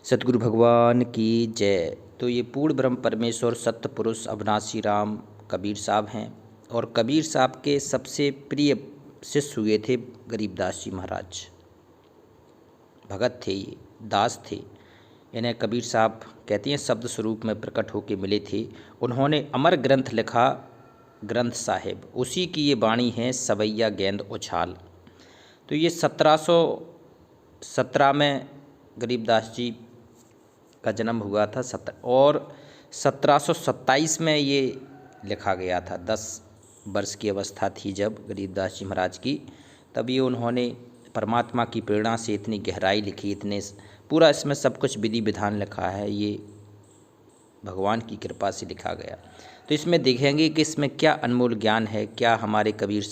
सतगुरु भगवान की जय। तो ये पूर्ण ब्रह्म परमेश्वर सत्य पुरुष अविनाशी राम कबीर साहब हैं और कबीर साहब के सबसे प्रिय शिष्य हुए थे गरीबदास जी महाराज। भगत थे, ये दास थे। इन्हें कबीर साहब कहते हैं शब्द स्वरूप में प्रकट होकर मिले थे। उन्होंने अमर ग्रंथ लिखा, ग्रंथ साहिब, उसी की ये वाणी है सवैया गेंद उछाल। तो ये 1717 में गरीबदास जी का जन्म हुआ था और 1727 में ये लिखा गया था। 10 वर्ष की अवस्था थी जब गरीबदास जी महाराज की, तब ये उन्होंने परमात्मा की प्रेरणा से इतनी गहराई लिखी, इतने पूरा इसमें सब कुछ विधि विधान लिखा है, ये भगवान की कृपा से लिखा गया। तो इसमें देखेंगे कि इसमें क्या अनमोल ज्ञान है, क्या हमारे कबीर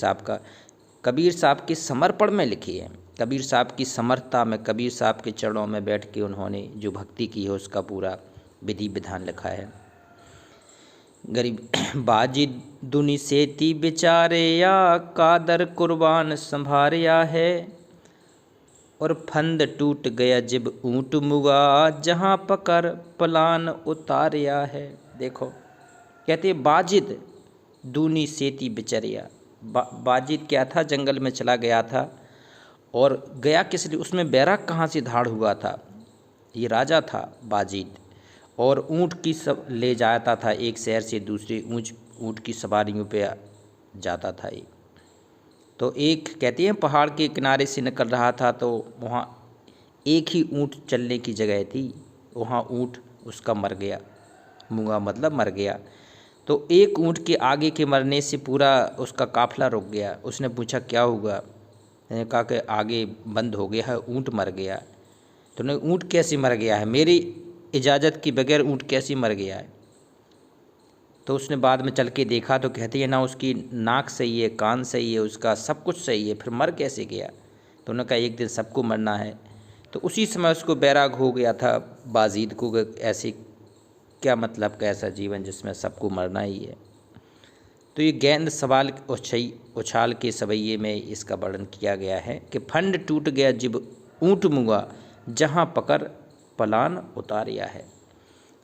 साहब के समर्पण में लिखी है। कबीर साहब की समर्थता में, कबीर साहब के चरणों में बैठ के उन्होंने जो भक्ति की है उसका पूरा विधि विधान लिखा है। गरीब बाजी दुनी सेती बेचारे या कादर कुर्बान संभारिया है, और फंद टूट गया जब ऊँट मुगा जहाँ पकड़ पलान उतारिया है। देखो कहते बाजिद दूनी सेती बिचरिया। बाजिद क्या था, जंगल में चला गया था और गया किस लिए, उसमें बैराग कहाँ से धाड़ हुआ था। ये राजा था बाजिद और ऊँट की सब ले जाता था, एक शहर से दूसरे ऊँट की सवारियों पे जाता था ये। तो एक कहते हैं पहाड़ के किनारे से निकल रहा था, तो वहाँ एक ही ऊँट चलने की जगह थी, वहाँ ऊँट उसका मर गया, मूंगा मतलब मर गया। तो एक ऊँट के आगे के मरने से पूरा उसका काफिला रुक गया। उसने पूछा क्या हुआ, मैंने कहा कि आगे बंद हो गया है, ऊँट मर गया। तो नहीं, ऊँट कैसे मर गया है, मेरी इजाज़त के बगैर ऊँट कैसे मर गया है। तो उसने बाद में चल के देखा तो कहती है ना उसकी नाक सही है, कान सही है, उसका सब कुछ सही है, फिर मर कैसे गया। तो उन्होंने कहा एक दिन सबको मरना है। तो उसी समय उसको बैराग हो गया था बाजीद को, ऐसे क्या मतलब कैसा जीवन जिसमें सबको मरना ही है। तो ये गेंद सवाल उछाल के सवैये में इसका वर्णन किया गया है कि फंड टूट गया जब ऊँट मुगा जहाँ पकड़ पलान उतारिया है।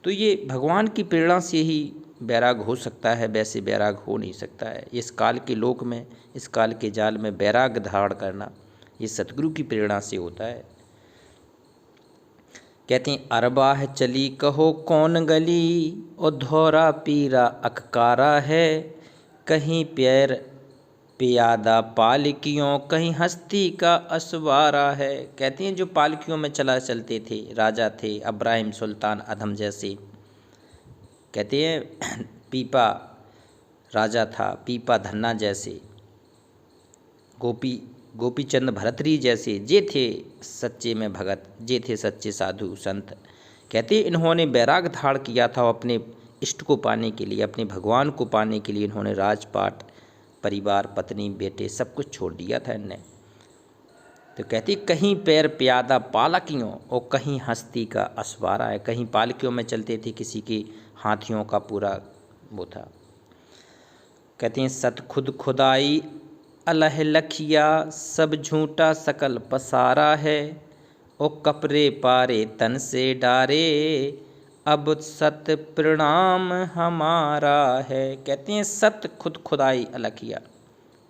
तो ये भगवान की प्रेरणा से ही बैराग हो सकता है, वैसे बैराग हो नहीं सकता है। इस काल के लोक में, इस काल के जाल में बैराग धारण करना ये सतगुरु की प्रेरणा से होता है। कहते हैं अरबाह चली कहो कौन गली, और धौरा पीरा अककारा है, कहीं पैर पियादा पालकियों कहीं हस्ती का असवारा है। कहते हैं जो पालकियों में चलते थे, राजा थे इब्राहिम सुल्तान अधम जैसे, कहते हैं पीपा राजा था, पीपा धन्ना जैसे, गोपीचंद भरतरी जैसे, जे थे सच्चे में भगत, जे थे सच्चे साधु संत। कहते इन्होंने बैराग धारण किया था अपने इष्ट को पाने के लिए, अपने भगवान को पाने के लिए। इन्होंने राजपाट, परिवार, पत्नी, बेटे सब कुछ छोड़ दिया था इनने। तो कहती कहीं पैर प्यादा पालकियों और कहीं हस्ती का असवारा है। कहीं पालकियों में चलते थे, किसी की हाथियों का पूरा वो था। कहते हैं सत खुद खुदाई अलह लखिया, सब झूठा सकल पसारा है, और कपरे पारे तन से डारे, अब सत प्रणाम हमारा है। कहते हैं सत खुद खुदाई अलखिया,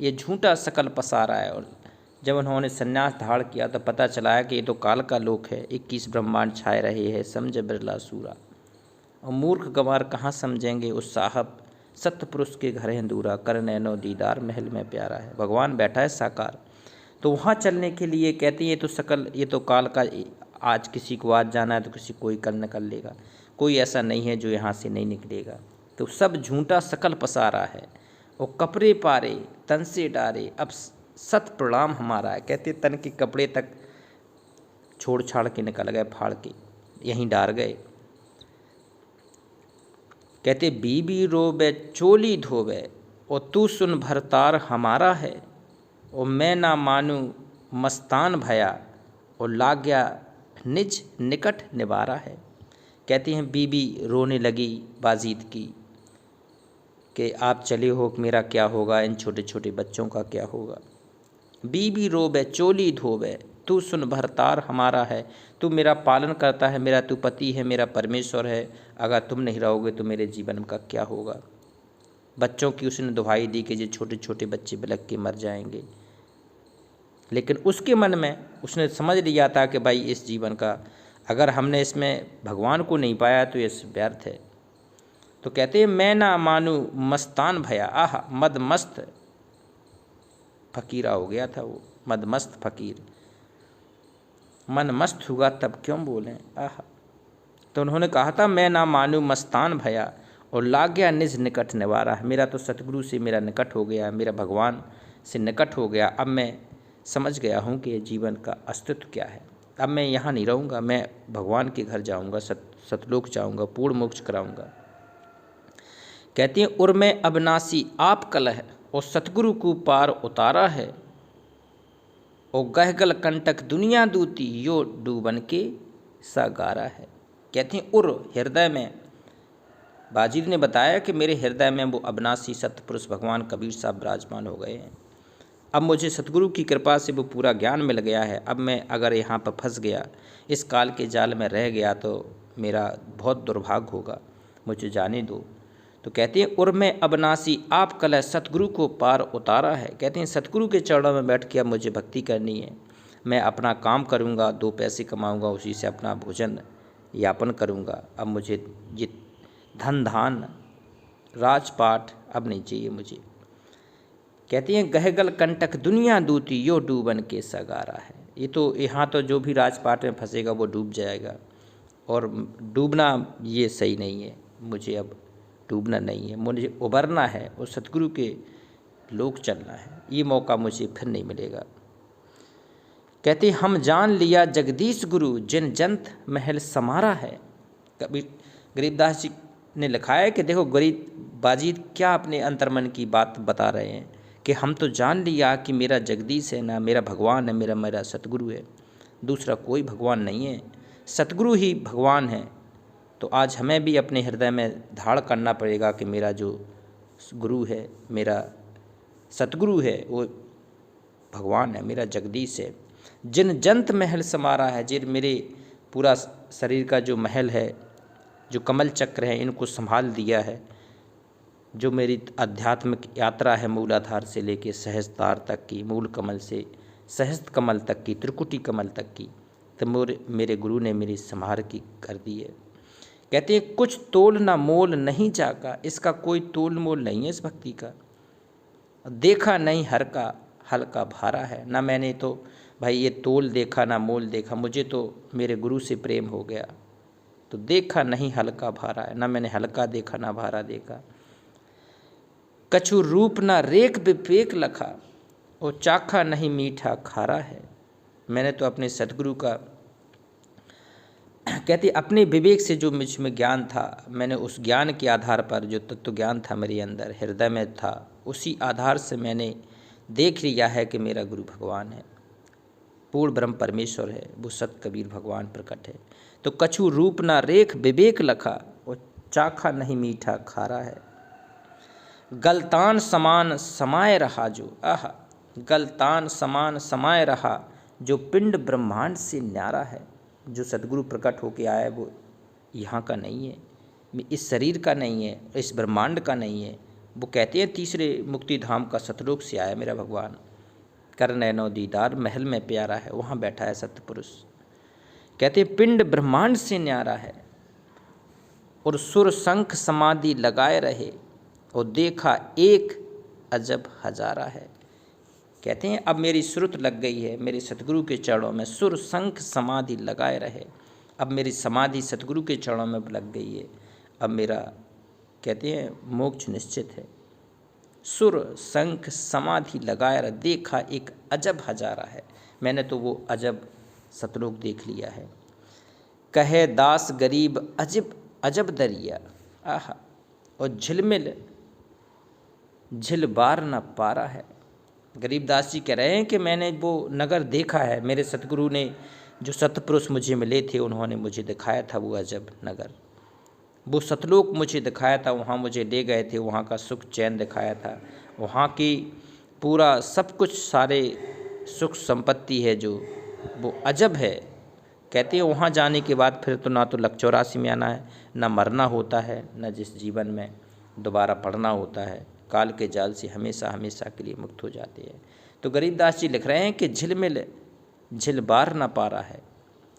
ये झूठा सकल पसारा है। और जब उन्होंने संन्यास धारण किया तो पता चला है कि ये तो काल का लोक है, 21 ब्रह्मांड छाए रहे हैं, समझ बिरला सूरा। और मूर्ख गंवार कहाँ समझेंगे उस साहब, सत्य पुरुष के घर है दूरा, कर नैनो दीदार महल में प्यारा है। भगवान बैठा है साकार। तो वहाँ चलने के लिए कहते हैं ये तो काल का, आज किसी को आज जाना है तो किसी कोई कल निकल लेगा, कोई ऐसा नहीं है जो यहाँ से नहीं निकलेगा। तो सब झूठा सकल पसारा है, और कपड़े पारे तन से डारे, अब सत प्रणाम हमारा है। कहते तन के कपड़े तक छोड़ छाड़ के निकल गए, फाड़ के यहीं डार गए। कहते बीबी रोबे चोली धोबे, और तू सुन भरतार हमारा है, और मैं ना मानूं मस्तान भया, और लाग्या निज निकट निवारा है। कहती हैं बीबी रोने लगी बाजीद की कि आप चले हो, मेरा क्या होगा, इन छोटे छोटे बच्चों का क्या होगा। बीबी रोबे चोली धोबे, तू सुन भरतार हमारा है, तू मेरा पालन करता है, मेरा तू पति है, मेरा परमेश्वर है, अगर तुम नहीं रहोगे तो मेरे जीवन का क्या होगा। बच्चों की उसने दुहाई दी कि ये छोटे छोटे बच्चे बिलख के मर जाएंगे, लेकिन उसके मन में उसने समझ लिया था कि भाई इस जीवन का अगर हमने इसमें भगवान को नहीं पाया तो ये व्यर्थ है। तो कहते हैं मैं ना मानूं मस्तान भया, आह मदमस्त फकीरा हो गया था वो, मदमस्त फकीर, मन मस्त हुआ तब क्यों बोलें आह। तो उन्होंने कहा था मैं ना मानूं मस्तान भया और लाग गया निज निकट निवारा, मेरा तो सतगुरु से मेरा निकट हो गया, मेरा भगवान से निकट हो गया। अब मैं समझ गया हूँ कि जीवन का अस्तित्व क्या है। अब मैं यहाँ नहीं रहूँगा, मैं भगवान के घर जाऊँगा, सतलोक जाऊँगा, पूर्ण मोक्ष कराऊँगा। कहती हैं उर में अविनाशी आप कलह और सतगुरु को पार उतारा है, और गहगल कंटक दुनिया दूती यो डूबन के सागारा है। कहती हैं उर हृदय में, बाजी ने बताया कि मेरे हृदय में वो अविनाशी सतपुरुष भगवान कबीर साहब विराजमान हो गए हैं। अब मुझे सतगुरु की कृपा से वो पूरा ज्ञान मिल गया है। अब मैं अगर यहाँ पर फंस गया, इस काल के जाल में रह गया तो मेरा बहुत दुर्भाग्य होगा, मुझे जाने दो। तो कहते हैं उर में अविनाशी आप कलह सतगुरु को पार उतारा है। कहते हैं सतगुरु के चरणों में बैठ के अब मुझे भक्ति करनी है, मैं अपना काम करूँगा, 2 पैसे कमाऊँगा, उसी से अपना भोजन यापन करूँगा। अब मुझे ये धन धान राजपाट अब नहीं चाहिए मुझे। कहती हैं गहगल कंटक दुनिया दूती यो डूबन के सगारा है। ये तो यहाँ तो जो भी राजपाट में फंसेगा वो डूब जाएगा, और डूबना ये सही नहीं है, मुझे अब डूबना नहीं है, मुझे उबरना है और सतगुरु के लोक चलना है। ये मौका मुझे फिर नहीं मिलेगा। कहती हम जान लिया जगदीश गुरु जिन जंत महल समारा है। कबीर गरीबदास जी ने लिखा है कि देखो गरीब बाजीद क्या अपने अंतर्मन की बात बता रहे हैं कि हम तो जान लिया कि मेरा जगदीश है ना, मेरा भगवान है, मेरा सतगुरु है, दूसरा कोई भगवान नहीं है, सतगुरु ही भगवान है। तो आज हमें भी अपने हृदय में धाड़ करना पड़ेगा कि मेरा जो गुरु है, मेरा सतगुरु है, वो भगवान है, मेरा जगदीश है। जिन जंत महल समारा है, जिन मेरे पूरा शरीर का जो महल है, जो कमल चक्र है, इनको संभाल दिया है, जो मेरी आध्यात्मिक यात्रा है मूलाधार से लेके सहस्त्रार तक की, मूल कमल से सहस्त्र कमल तक की, त्रिकुटी कमल तक की, तो मेरे गुरु ने मेरी संभार की कर दी है। कहते हैं कुछ तोल ना मोल नहीं जाका, इसका कोई तोल मोल नहीं है इस भक्ति का। देखा नहीं हर का हल्का भारा है, ना मैंने तो भाई ये तोल देखा ना मोल देखा, मुझे तो मेरे गुरु से प्रेम हो गया। तो देखा नहीं हल्का भारा है, ना मैंने हल्का देखा ना भारा देखा। कछु रूप ना रेख विवेक लखा, और चाखा नहीं मीठा खारा है। मैंने तो अपने सतगुरु का कहते अपने विवेक से जो मुझ में ज्ञान था, मैंने उस ज्ञान के आधार पर जो तत्व ज्ञान था मेरे अंदर हृदय में था, उसी आधार से मैंने देख लिया है कि मेरा गुरु भगवान है, पूर्ण ब्रह्म परमेश्वर है, वो सत कबीर भगवान प्रकट है। तो कछु रूप ना रेख विवेक लखा, और चाखा नहीं मीठा खारा है। गलतान समान समाये रहा जो, आह गलतान समान समाये रहा जो पिंड ब्रह्मांड से न्यारा है। जो सतगुरु प्रकट होके आया वो यहाँ का नहीं है, इस शरीर का नहीं है, इस ब्रह्मांड का नहीं है। वो कहते हैं तीसरे मुक्ति धाम का सतलोक से आया मेरा भगवान, कर नैनो दीदार महल में प्यारा है, वहाँ बैठा है सतपुरुष। कहते हैं पिंड ब्रह्मांड से न्यारा है, और सुर शंख समाधि लगाए रहे, और देखा एक अजब हजारा है। कहते हैं अब मेरी सुरत लग गई है मेरे सतगुरु के चरणों में, सुर शंख समाधि लगाए रहे, अब मेरी समाधि सतगुरु के चरणों में लग गई है, अब मेरा कहते हैं मोक्ष निश्चित है। सुर शंख समाधि लगाए रहे, देखा एक अजब हजारा है, मैंने तो वो अजब सतलोक देख लिया है। कहे दास गरीब अजब अजब दरिया, आहा और झिलमिल झिलबार न पारा है। गरीबदास जी कह रहे हैं कि मैंने वो नगर देखा है, मेरे सतगुरु ने जो सतपुरुष मुझे मिले थे उन्होंने मुझे दिखाया था वो अजब नगर, वो सतलोक मुझे दिखाया था, वहाँ मुझे ले गए थे, वहाँ का सुख चैन दिखाया था, वहाँ की पूरा सब कुछ सारे सुख संपत्ति है जो वो अजब है। कहते हैं वहाँ जाने के बाद फिर तो ना तो लक 84 में आना है, ना मरना होता है, ना जिस जीवन में दोबारा पढ़ना होता है, काल के जाल से हमेशा हमेशा के लिए मुक्त हो जाते हैं। तो गरीबदास जी लिख रहे हैं कि झिलमिल झिल बार ना पारा है,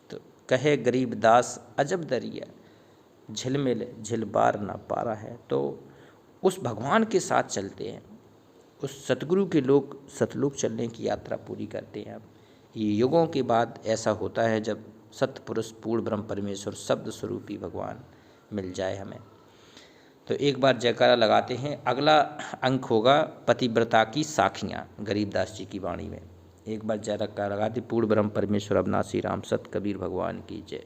तो कहे गरीबदास अजब दरिया, झिलमिल झिल बार ना पारा है। तो उस भगवान के साथ चलते हैं, उस सतगुरु के लोग सतलोक चलने की यात्रा पूरी करते हैं। ये युगों के बाद ऐसा होता है जब सतपुरुष पूर्ण ब्रह्म परमेश्वर शब्द स्वरूपी भगवान मिल जाए हमें। तो एक बार जयकारा लगाते हैं। अगला अंक होगा पतिव्रता की साखियाँ, गरीबदास जी की वाणी में। एक बार जयकारा लगाते, पूर्ण ब्रह्म परमेश्वर अविनाशी राम सत कबीर भगवान की जय।